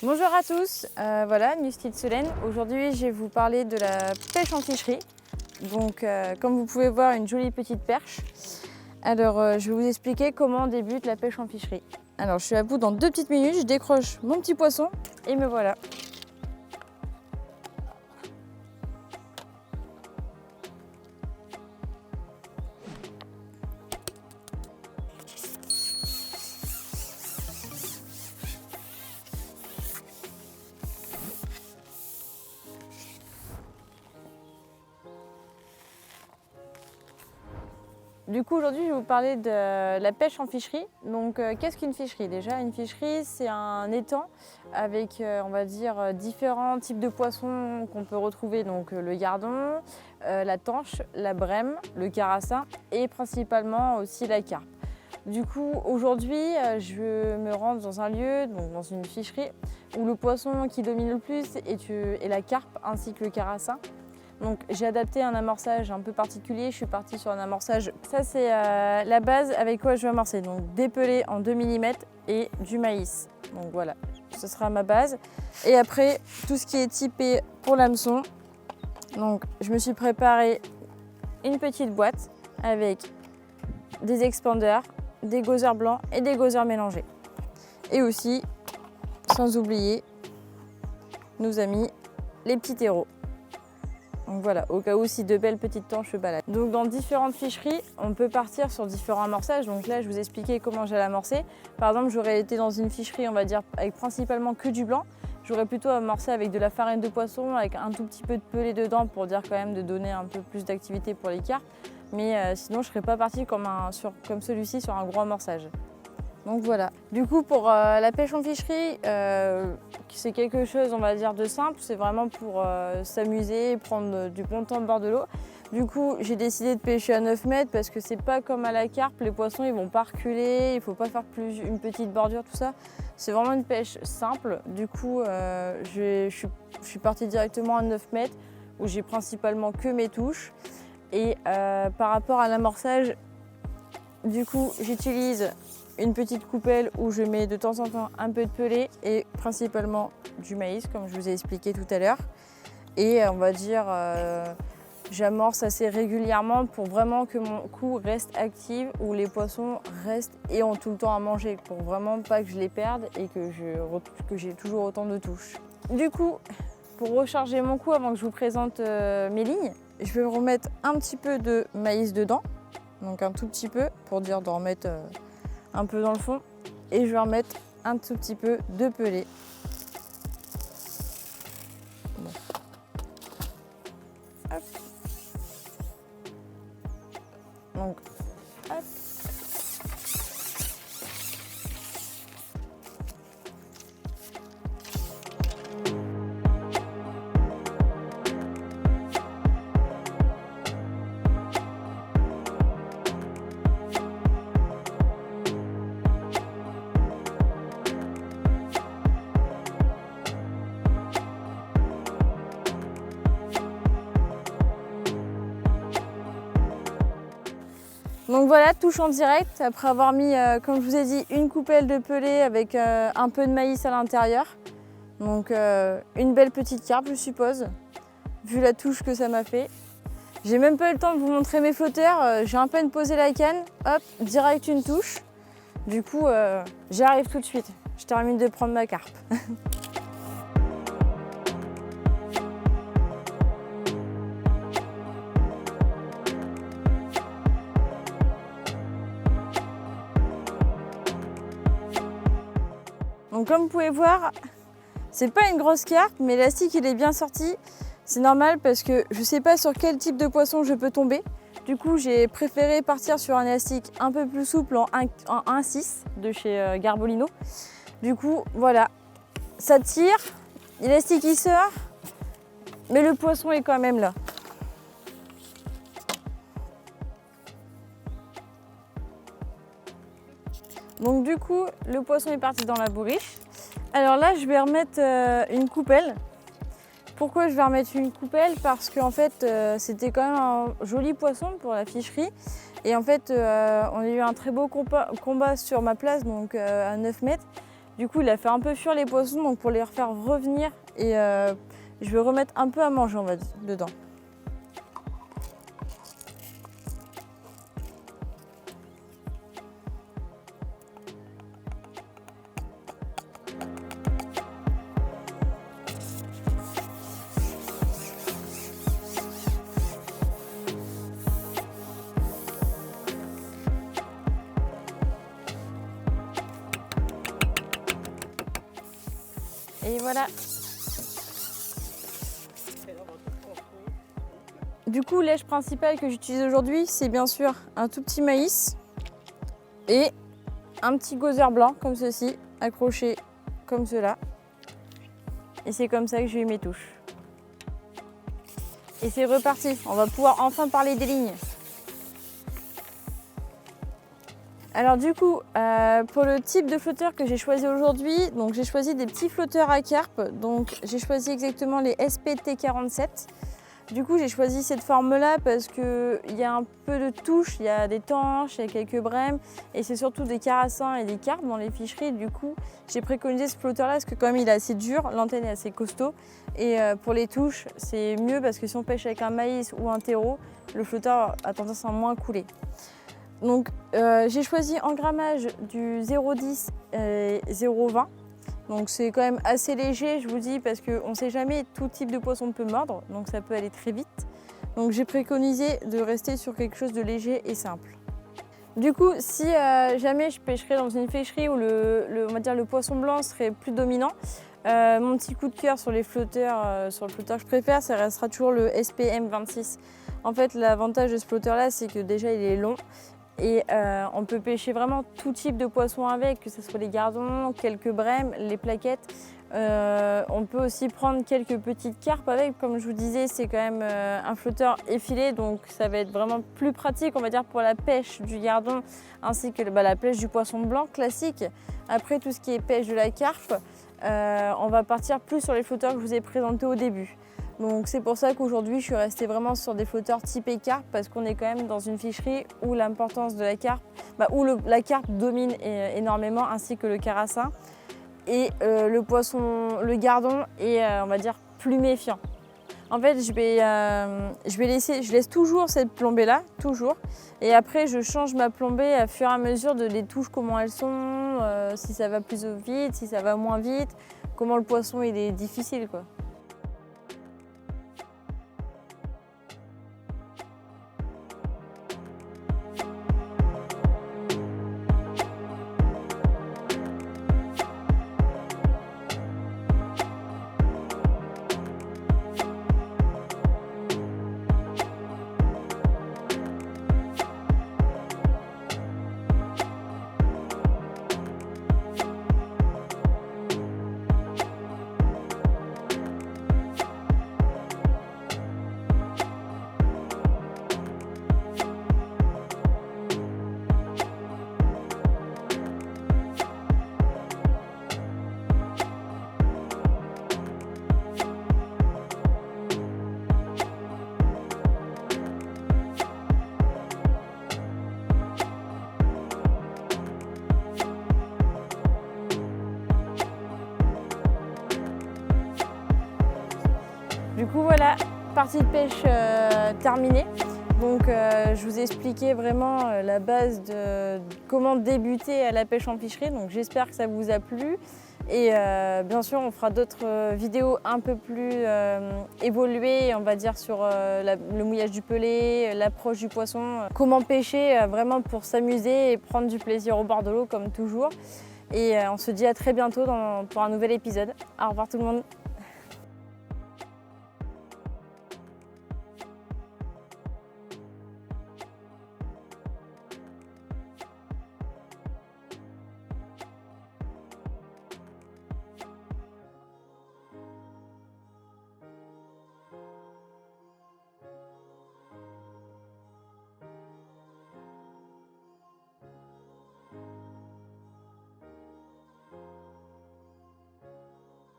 Bonjour à tous, voilà, Nusty de Solène. Aujourd'hui, je vais vous parler de la pêche en ficherie. Donc, comme vous pouvez voir, une jolie petite perche. Alors, je vais vous expliquer comment on débute la pêche en ficherie. Alors, je suis à bout dans 2 petites minutes, je décroche mon petit poisson et me voilà. Du coup, aujourd'hui, je vais vous parler de la pêche en ficherie. Donc, qu'est-ce qu'une ficherie? Déjà, une ficherie, c'est un étang avec, on va dire, différents types de poissons qu'on peut retrouver. Donc, le gardon, la tanche, la brème, le et principalement aussi la carpe. Du coup, aujourd'hui, je me rends dans un lieu, donc dans une ficherie, où le poisson qui domine le plus est la carpe ainsi que le carassin. Donc j'ai adapté un amorçage un peu particulier, je suis partie sur un amorçage. Ça c'est la base avec quoi je vais amorcer, donc des pelés en 2 mm et du maïs. Donc voilà, ce sera ma base. Et après, tout ce qui est typé pour l'hameçon. Donc je me suis préparé une petite boîte avec des expanders, des gozzers blancs et des gozzers mélangés. Et aussi, sans oublier, nous a mis les petits terreaux. Donc voilà, au cas où si de belles petites tanches se baladent. Donc dans différentes ficheries, on peut partir sur différents amorçages. Donc là, je vous ai expliqué comment j'allais amorcer. Par exemple, j'aurais été dans une ficherie, on va dire, avec principalement que du blanc. J'aurais plutôt amorcé avec de la farine de poisson, avec un tout petit peu de pelé dedans pour dire quand même de donner un peu plus d'activité pour les carpes. Mais sinon, je ne serais pas partie comme celui-ci sur un gros amorçage. Donc voilà. Du coup, pour la pêche en ficherie, c'est quelque chose, on va dire, de simple. C'est vraiment pour s'amuser et prendre du bon temps de bord de l'eau. Du coup, j'ai décidé de pêcher à 9 mètres parce que c'est pas comme à la carpe. Les poissons, ils vont pas reculer. Il faut pas faire plus une petite bordure, tout ça. C'est vraiment une pêche simple. Du coup, je suis partie directement à 9 mètres où j'ai principalement que mes touches. Et par rapport à l'amorçage, du coup, j'utilise une petite coupelle où je mets de temps en temps un peu de pelé et principalement du maïs, comme je vous ai expliqué tout à l'heure. Et on va dire, j'amorce assez régulièrement pour vraiment que mon cou reste actif, où les poissons restent et ont tout le temps à manger, pour vraiment pas que je les perde et que j'ai toujours autant de touches. Du coup, pour recharger mon cou avant que je vous présente mes lignes, je vais remettre un petit peu de maïs dedans, donc un tout petit peu, pour dire d'en remettre un peu dans le fond, et je vais remettre un tout petit peu de pelé. Bon. Hop. Donc, hop. Donc voilà, touche en direct, après avoir mis, comme je vous ai dit, une coupelle de pelé avec un peu de maïs à l'intérieur. Donc une belle petite carpe, je suppose, vu la touche que ça m'a fait. J'ai même pas eu le temps de vous montrer mes flotteurs, j'ai à peine posé la canne, hop, direct une touche. Du coup, j'arrive tout de suite, je termine de prendre ma carpe. Donc comme vous pouvez voir, c'est pas une grosse carpe, mais l'élastique il est bien sorti. C'est normal parce que je sais pas sur quel type de poisson je peux tomber. Du coup, j'ai préféré partir sur un élastique un peu plus souple en 1,6 de chez Garbolino. Du coup, voilà, ça tire, l'élastique il sort, mais le poisson est quand même là. Donc du coup, le poisson est parti dans la bourriche. Alors là, je vais remettre une coupelle. Pourquoi je vais remettre une coupelle? Parce qu'en fait, c'était quand même un joli poisson pour la ficherie. Et en fait, on a eu un très beau combat sur ma place, donc à 9 mètres. Du coup, il a fait un peu fuir les poissons, donc pour les refaire revenir, et je vais remettre un peu à manger, on va dire, dedans. Et voilà. Du coup, l'èche principale que j'utilise aujourd'hui, c'est bien sûr un tout petit maïs et un petit gozeur blanc comme ceci, accroché comme cela. Et c'est comme ça que j'ai eu mes touches. Et c'est reparti, on va pouvoir enfin parler des lignes. Alors du coup, pour le type de flotteur que j'ai choisi aujourd'hui, donc j'ai choisi des petits flotteurs à carpe. Donc j'ai choisi exactement les SPT47. Du coup, j'ai choisi cette forme-là parce qu'il y a un peu de touche, il y a des tanches, il y a quelques brèmes et c'est surtout des carassins et des carpes dans les ficheries. Du coup, j'ai préconisé ce flotteur-là parce que quand même il est assez dur, l'antenne est assez costaud et pour les touches, c'est mieux parce que si on pêche avec un maïs ou un terreau, le flotteur a tendance à moins couler. Donc j'ai choisi en grammage du 0,10 et 0,20. Donc c'est quand même assez léger, je vous dis, parce qu'on ne sait jamais, tout type de poisson peut mordre, donc ça peut aller très vite. Donc j'ai préconisé de rester sur quelque chose de léger et simple. Du coup, si jamais je pêcherais dans une pêcherie où on va dire le poisson blanc serait plus dominant, mon petit coup de cœur sur les flotteurs, sur le flotteur que je préfère, ça restera toujours le SPM26. En fait, l'avantage de ce flotteur-là, c'est que déjà il est long. Et on peut pêcher vraiment tout type de poisson avec, que ce soit les gardons, quelques brèmes, les plaquettes. On peut aussi prendre quelques petites carpes avec. Comme je vous disais, c'est quand même un flotteur effilé, donc ça va être vraiment plus pratique, on va dire, pour la pêche du gardon ainsi que la pêche du poisson blanc classique. Après, tout ce qui est pêche de la carpe, on va partir plus sur les flotteurs que je vous ai présentés au début. Donc c'est pour ça qu'aujourd'hui je suis restée vraiment sur des flotteurs typés carpe parce qu'on est quand même dans une ficherie où l'importance de la carpe, où la carpe domine énormément ainsi que le carassin et le poisson, le gardon est on va dire plus méfiant. En fait je laisse toujours cette plombée là, toujours, et après je change ma plombée à fur et à mesure de les touches, comment elles sont, si ça va plus vite, si ça va moins vite, comment le poisson il est difficile quoi. Du coup voilà, partie de pêche terminée. Donc je vous ai expliqué vraiment la base de comment débuter à la pêche en ficherie. Donc j'espère que ça vous a plu. Et bien sûr on fera d'autres vidéos un peu plus évoluées, on va dire sur le mouillage du pelet, l'approche du poisson, comment pêcher vraiment pour s'amuser et prendre du plaisir au bord de l'eau comme toujours. Et on se dit à très bientôt pour un nouvel épisode. Au revoir tout le monde.